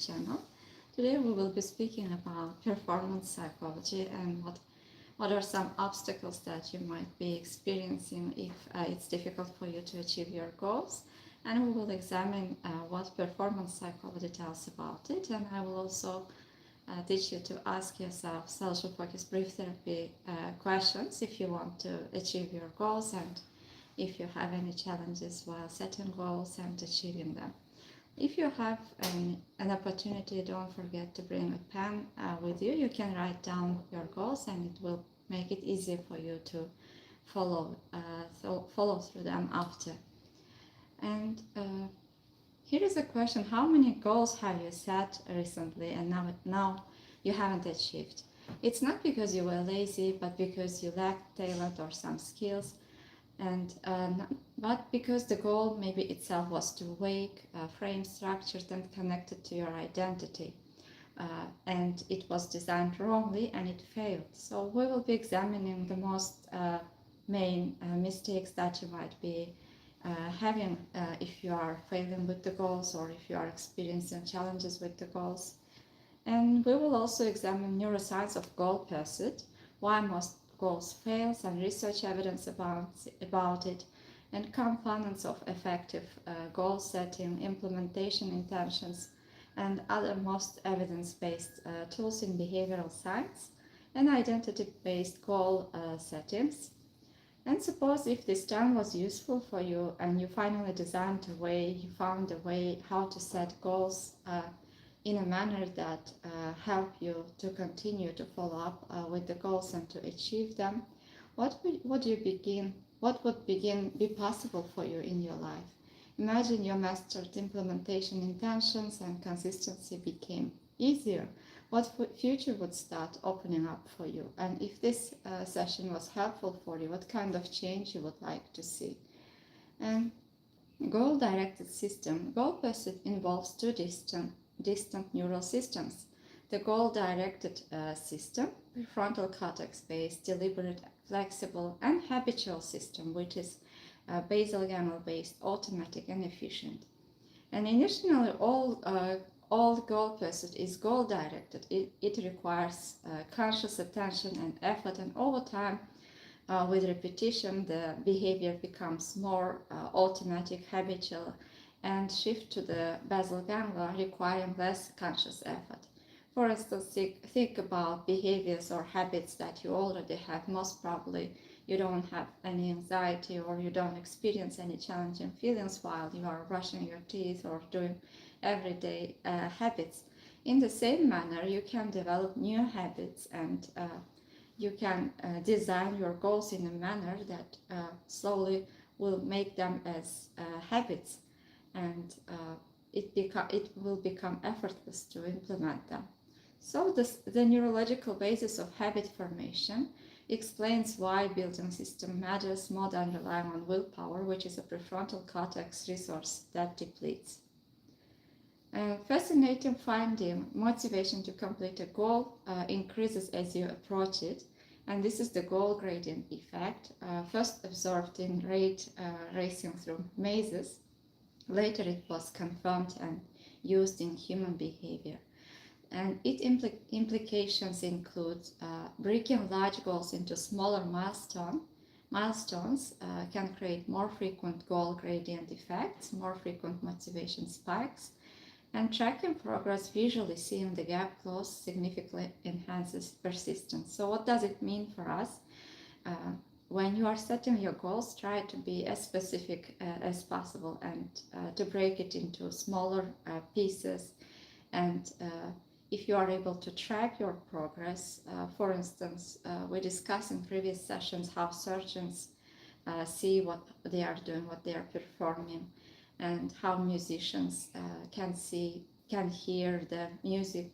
channel. Today we will be speaking about performance psychology and what are some obstacles that you might be experiencing if it's difficult for you to achieve your goals. And we will examine what performance psychology tells about it, and I will also teach you to ask yourself social focused brief therapy questions if you want to achieve your goals and if you have any challenges while setting goals and achieving them. If you have an opportunity, don't forget to bring a pen with you. You can write down your goals and it will make it easier for you to follow through them after. And here is a question: how many goals have you set recently and now you haven't achieved? It's not because you were lazy, but because you lacked talent or some skills, and but because the goal maybe itself was too vague, framed, structured, and connected to your identity. And it was designed wrongly and it failed. So we will be examining the most main mistakes that you might be having if you are failing with the goals or if you are experiencing challenges with the goals. And we will also examine neuroscience of goal pursuit, why most goals fail, and research evidence about it, and components of effective goal setting, implementation intentions, and other most evidence-based tools in behavioral science and identity-based goal settings. And suppose if this term was useful for you and you finally found a way how to set goals in a manner that help you to continue to follow up with the goals and to achieve them, what would be possible for you in your life? Imagine you mastered implementation intentions and consistency became easier. What future would start opening up for you? And if this session was helpful for you, what kind of change you would like to see? And goal-directed system. Goal pursuit involves two distant neural systems. The goal-directed system, prefrontal cortex-based, deliberate, flexible, and habitual system, which is basal ganglia-based, automatic, and efficient. And initially, all goal pursuit is goal-directed. It requires conscious attention and effort, and over time, with repetition, the behavior becomes more automatic, habitual, and shift to the basal ganglia, requiring less conscious effort. For instance, think about behaviors or habits that you already have. Most probably, you don't have any anxiety or you don't experience any challenging feelings while you are brushing your teeth or doing everyday habits. In the same manner, you can develop new habits and you can design your goals in a manner that slowly will make them as habits, and it will become effortless to implement them. So the neurological basis of habit formation explains why building system matters more than relying on willpower, which is a prefrontal cortex resource that depletes. Fascinating finding: motivation to complete a goal increases as you approach it, and this is the goal gradient effect, first observed in racing through mazes. Later it was confirmed and used in human behavior. And its implications include breaking large goals into smaller milestones can create more frequent goal gradient effects, more frequent motivation spikes, and tracking progress, visually seeing the gap close, significantly enhances persistence. So what does it mean for us? When you are setting your goals, try to be as specific as possible and to break it into smaller pieces. And if you are able to track your progress, for instance, we discussed in previous sessions how surgeons see what they are doing, what they are performing, and how musicians can hear the music,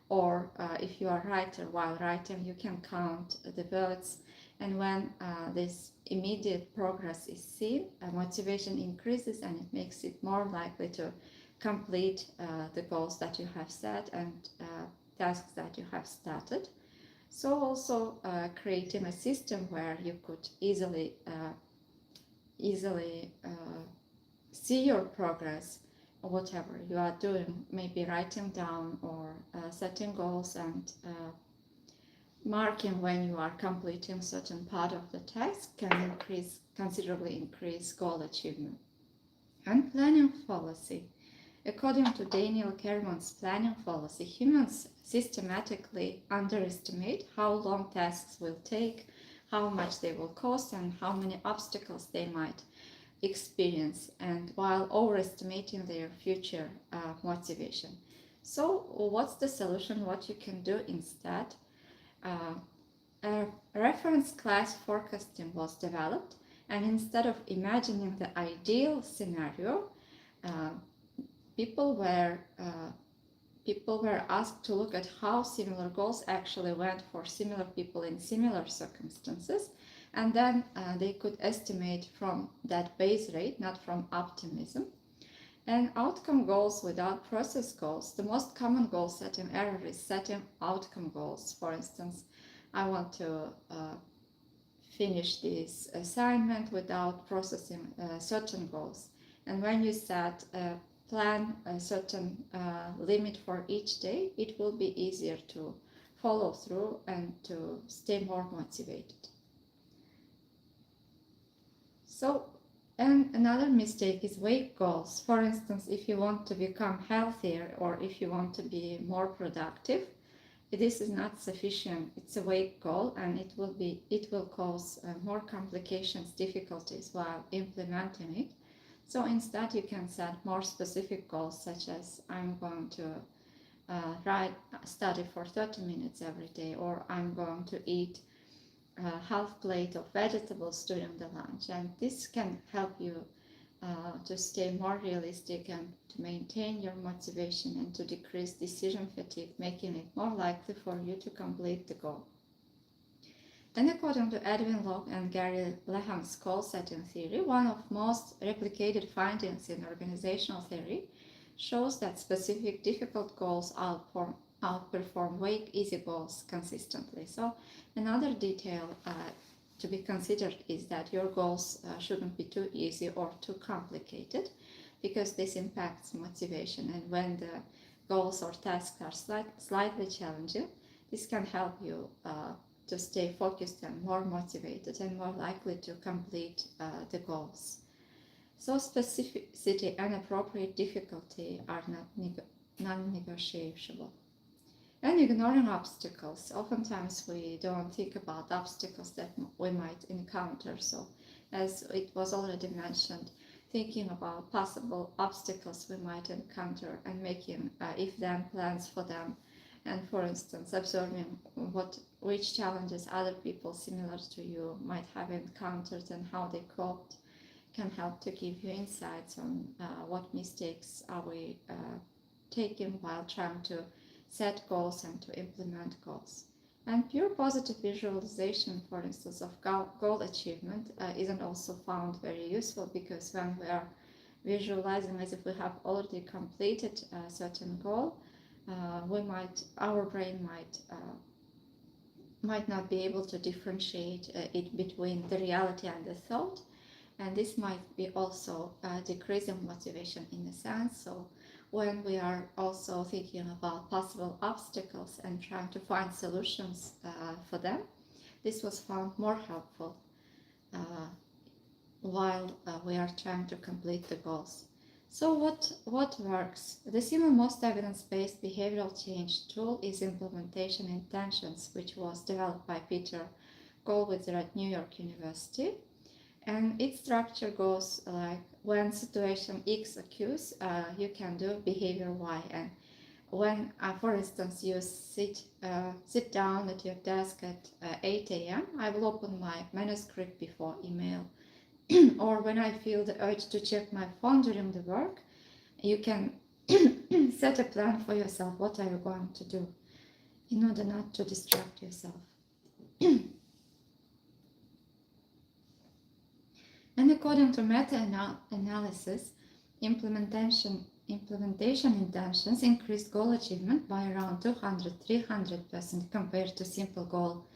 or if you are a writer, while writing you can count the words, and when this immediate progress is seen, motivation increases and it makes it more likely to complete the goals that you have set and tasks that you have started. So also creating a system where you could easily see your progress whatever you are doing, maybe writing down or setting goals and marking when you are completing certain part of the task can considerably increase goal achievement. And planning fallacy. According to Daniel Kahneman's planning fallacy, humans systematically underestimate how long tasks will take, how much they will cost, and how many obstacles they might experience, and while overestimating their future motivation. So, what's the solution? What you can do instead? A reference class forecasting was developed, and instead of imagining the ideal scenario, uh, people were asked to look at how similar goals actually went for similar people in similar circumstances, and then they could estimate from that base rate, not from optimism. And outcome goals without process goals, the most common goal setting error is setting outcome goals. For instance, I want to finish this assignment without processing certain goals. And when you set plan a certain limit for each day, it will be easier to follow through and to stay more motivated. So, and another mistake is vague goals. For instance, if you want to become healthier or if you want to be more productive, this is not sufficient. It's a vague goal, and it will cause more complications, difficulties while implementing it. So instead, you can set more specific goals, such as I'm going to study for 30 minutes every day, or I'm going to eat half plate of vegetables during the lunch, and this can help you to stay more realistic and to maintain your motivation and to decrease decision fatigue, making it more likely for you to complete the goal. And according to Edwin Locke and Gary Leham's goal setting theory, one of most replicated findings in organizational theory shows that specific difficult goals outperform vague easy goals consistently. So another detail to be considered is that your goals shouldn't be too easy or too complicated, because this impacts motivation. And when the goals or tasks are slightly challenging, this can help you to stay focused and more motivated and more likely to complete the goals. So specificity and appropriate difficulty are not non-negotiable. And ignoring obstacles. Oftentimes we don't think about obstacles that we might encounter. So as it was already mentioned, thinking about possible obstacles we might encounter and making if-then plans for them. And for instance, observing which challenges other people similar to you might have encountered and how they coped can help to give you insights on what mistakes are we taking while trying to set goals and to implement goals. And pure positive visualization, for instance, of goal achievement isn't also found very useful, because when we are visualizing as if we have already completed a certain goal, our brain might not be able to differentiate it between the reality and the thought, and this might be also decreasing motivation in a sense. So when we are also thinking about possible obstacles and trying to find solutions for them, this was found more helpful while we are trying to complete the goals. So what works? The single most evidence-based behavioral change tool is implementation intentions, which was developed by Peter Goldwitzer at New York University. And its structure goes like, when situation X occurs, you can do behavior Y. And when, for instance, you sit down at your desk at 8 a.m., I will open my manuscript before email. Or when I feel the urge to check my phone during the work, you can set a plan for yourself. What are you going to do in order not to distract yourself? And according to meta-analysis, implementation intentions increased goal achievement by around 200-300% compared to simple goal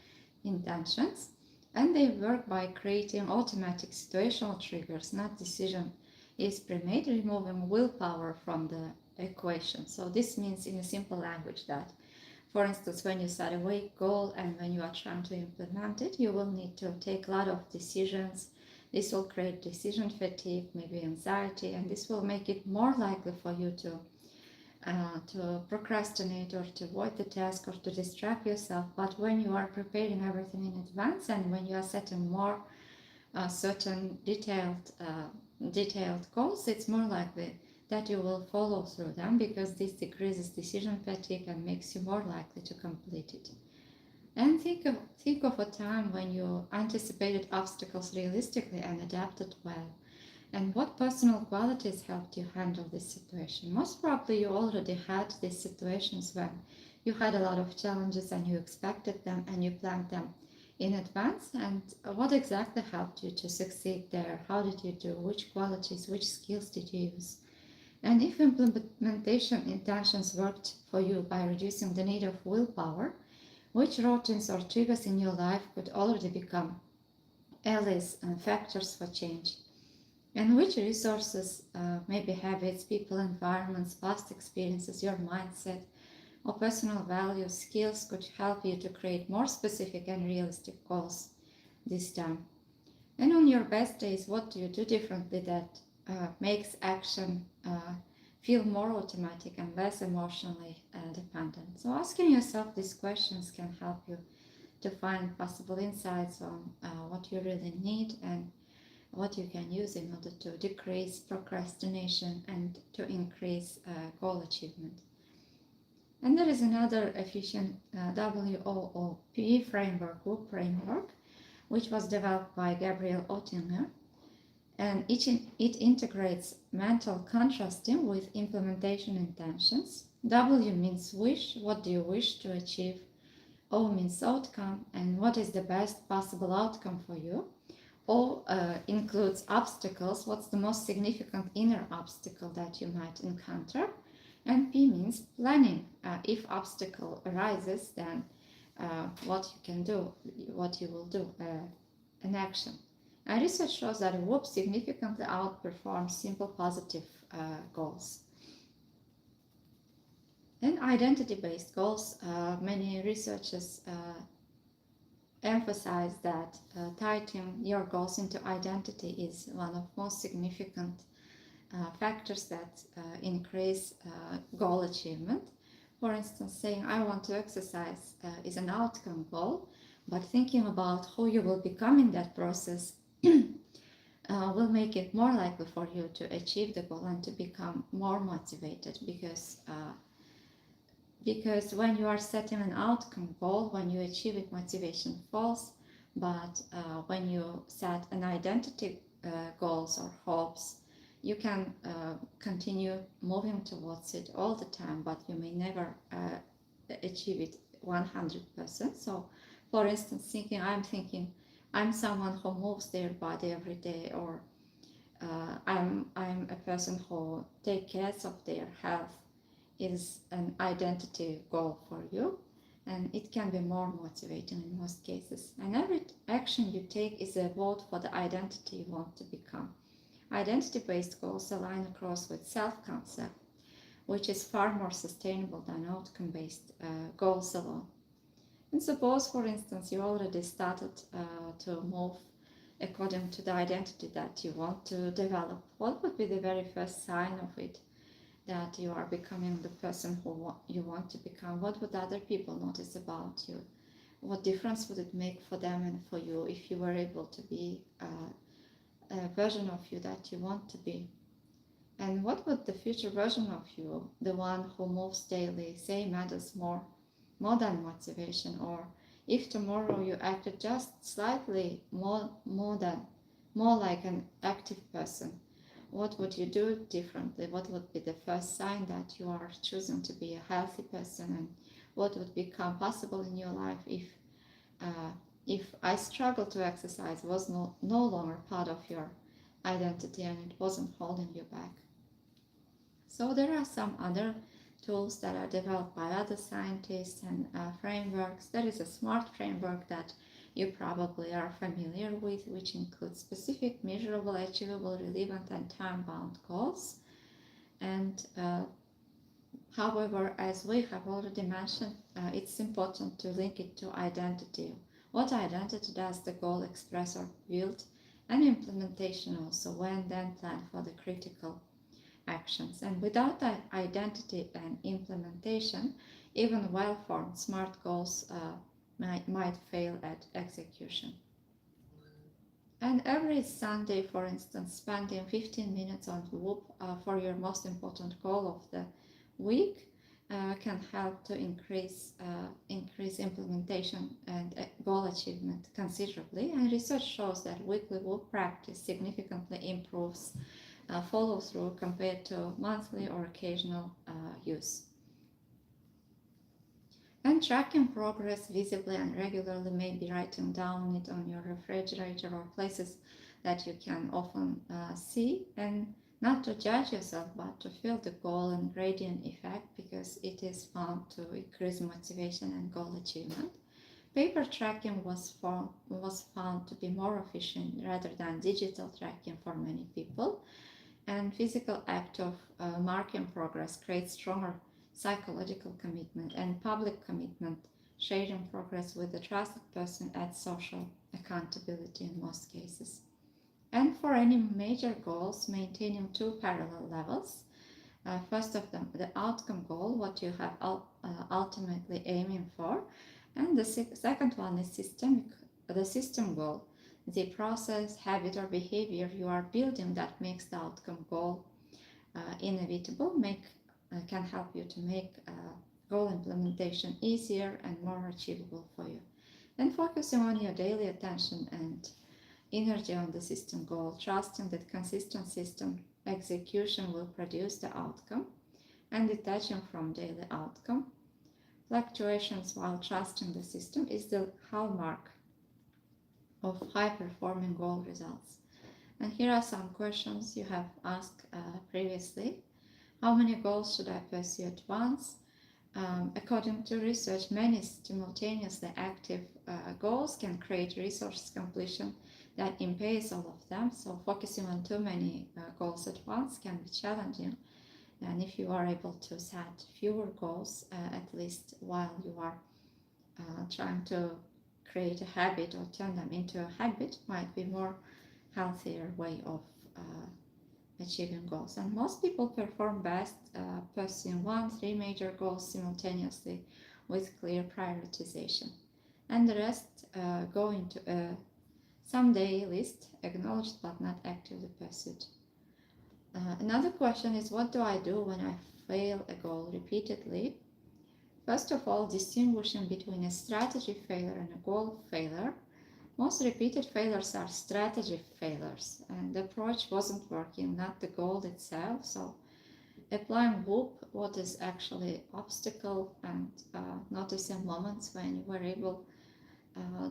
intentions. And they work by creating automatic situational triggers, not decision is pre-made, removing willpower from the equation. So this means in a simple language that, for instance, when you set a weight goal and when you are trying to implement it, you will need to take a lot of decisions. This will create decision fatigue, maybe anxiety, and this will make it more likely for you to procrastinate or to avoid the task or to distract yourself. But when you are preparing everything in advance and when you are setting more certain detailed goals, it's more likely that you will follow through them, because this decreases decision fatigue and makes you more likely to complete it. And think of a time when you anticipated obstacles realistically and adapted well. And what personal qualities helped you handle this situation? Most probably you already had these situations when you had a lot of challenges and you expected them and you planned them in advance. And what exactly helped you to succeed there? How did you do? Which qualities, which skills did you use? And if implementation intentions worked for you by reducing the need of willpower, which routines or triggers in your life could already become allies and factors for change? And which resources, maybe habits, people, environments, past experiences, your mindset, or personal values, skills could help you to create more specific and realistic goals this time? And on your best days, what do you do differently that makes action feel more automatic and less emotionally dependent? So asking yourself these questions can help you to find possible insights on what you really need and what you can use in order to decrease procrastination and to increase goal achievement. And there is another efficient WOOP framework, which was developed by Gabriel Oettinger, and it integrates mental contrasting with implementation intentions. W means wish, what do you wish to achieve? O means outcome, and what is the best possible outcome for you? O includes obstacles, what's the most significant inner obstacle that you might encounter? And P means planning. If obstacle arises, then what you can do, what you will do, an action. And research shows that a WOOP significantly outperforms simple positive goals. And identity-based goals, many researchers emphasize that tying your goals into identity is one of most significant factors that increase goal achievement. For instance, saying I want to exercise is an outcome goal, but thinking about who you will become in that process will make it more likely for you to achieve the goal and to become more motivated, because when you are setting an outcome goal, when you achieve it, motivation falls. But when you set an identity goals or hopes, you can continue moving towards it all the time, but you may never achieve it 100%. So, for instance, thinking I'm someone who moves their body every day, or I'm a person who takes care of their health, is an identity goal for you, and it can be more motivating in most cases. And every action you take is a vote for the identity you want to become. Identity-based goals align across with self-concept, which is far more sustainable than outcome-based goals alone. And suppose, for instance, you already started to move according to the identity that you want to develop. What would be the very first sign of it, that you are becoming the person who you want to become? What would other people notice about you? What difference would it make for them and for you if you were able to be a version of you that you want to be? And what would the future version of you, the one who moves daily, say matters more than motivation? Or if tomorrow you acted just slightly more like an active person, what would you do differently? What would be the first sign that you are choosing to be a healthy person? And what would become possible in your life if I struggle to exercise was no longer part of your identity and it wasn't holding you back? So there are some other tools that are developed by other scientists and frameworks. There is a SMART framework that you probably are familiar with, which includes specific, measurable, achievable, relevant, and time-bound goals. And however, as we have already mentioned, it's important to link it to identity. What identity does the goal express or build? And implementation also, when then plan for the critical actions. And without that identity and implementation, even well-formed smart goals might fail at execution. And every Sunday, for instance, spending 15 minutes on Whoop for your most important goal of the week can help to increase implementation and goal achievement considerably. And research shows that weekly Whoop practice significantly improves follow through compared to monthly or occasional use. And tracking progress visibly and regularly, maybe writing down it on your refrigerator or places that you can often see, and not to judge yourself, but to feel the goal and gradient effect, because it is found to increase motivation and goal achievement. Paper tracking was found to be more efficient rather than digital tracking for many people, and physical act of marking progress creates stronger psychological commitment and public commitment. Sharing progress with a trusted person adds social accountability in most cases. And for any major goals, maintaining two parallel levels. First of them, the outcome goal, what you have ultimately aiming for, and the second one is the system goal, the process, habit, or behavior you are building that makes the outcome goal inevitable, can help you to make goal implementation easier and more achievable for you. Then focusing on your daily attention and energy on the system goal, trusting that consistent system execution will produce the outcome, and detaching from daily outcome. Fluctuations while trusting the system is the hallmark of high-performing goal results. And here are some questions you have asked previously. How many goals should I pursue at once? According to research, many simultaneously active goals can create resource completion that impairs all of them. So focusing on too many goals at once can be challenging. And if you are able to set fewer goals, at least while you are trying to create a habit or turn them into a habit, might be more healthier way of achieving goals. And most people perform best pursuing 1-3 major goals simultaneously with clear prioritization, and the rest go into a someday list, acknowledged but not actively pursued. Another question is, what do I do when I fail a goal repeatedly? First of all, distinguishing between a strategy failure and a goal failure. Most repeated failures are strategy failures, and the approach wasn't working, not the goal itself. So applying Whoop, what is actually obstacle, and noticing moments when you were able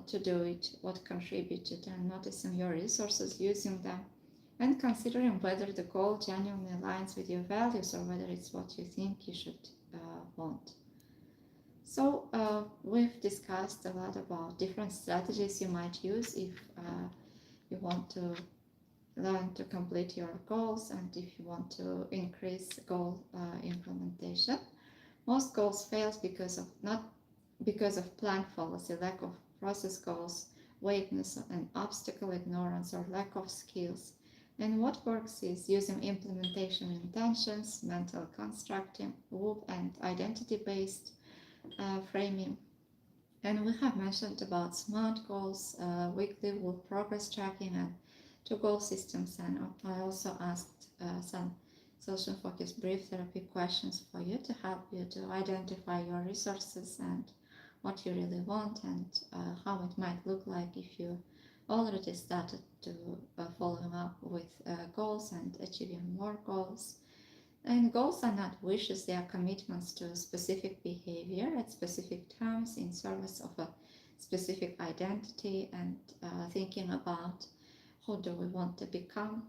to do it, what contributed, and noticing your resources, using them, and considering whether the goal genuinely aligns with your values or whether it's what you think you should want. So we've discussed a lot about different strategies you might use if you want to learn to complete your goals and if you want to increase goal implementation. Most goals fail not because of plan fallacy, lack of process goals, vagueness and obstacle ignorance, or lack of skills. And what works is using implementation intentions, mental constructing, Whoop, and identity-based framing. And we have mentioned about SMART goals, weekly Whoop progress tracking, and two goal systems. And I also asked some social focused brief therapy questions for you to help you to identify your resources and what you really want, and how it might look like if you already started to following up with goals and achieving more goals. And goals are not wishes, they are commitments to specific behavior at specific times in service of a specific identity, and thinking about who do we want to become,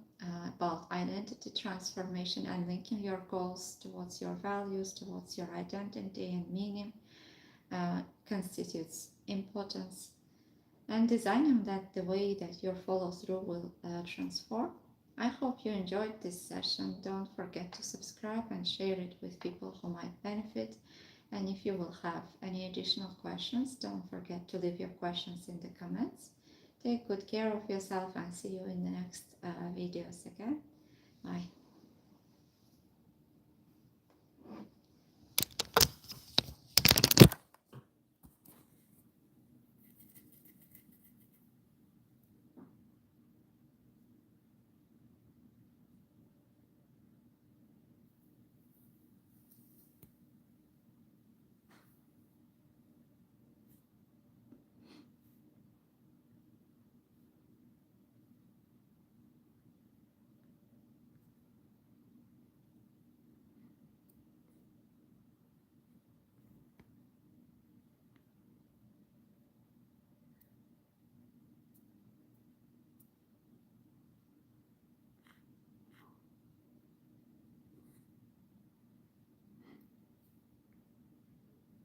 about identity transformation, and linking your goals towards your values, towards your identity and meaning constitutes importance. and design them that the way that your follow through will transform. I hope you enjoyed this session. Don't forget to subscribe and share it with people who might benefit. And if you will have any additional questions, don't forget to leave your questions in the comments. Take good care of yourself and see you in the next videos again. Bye.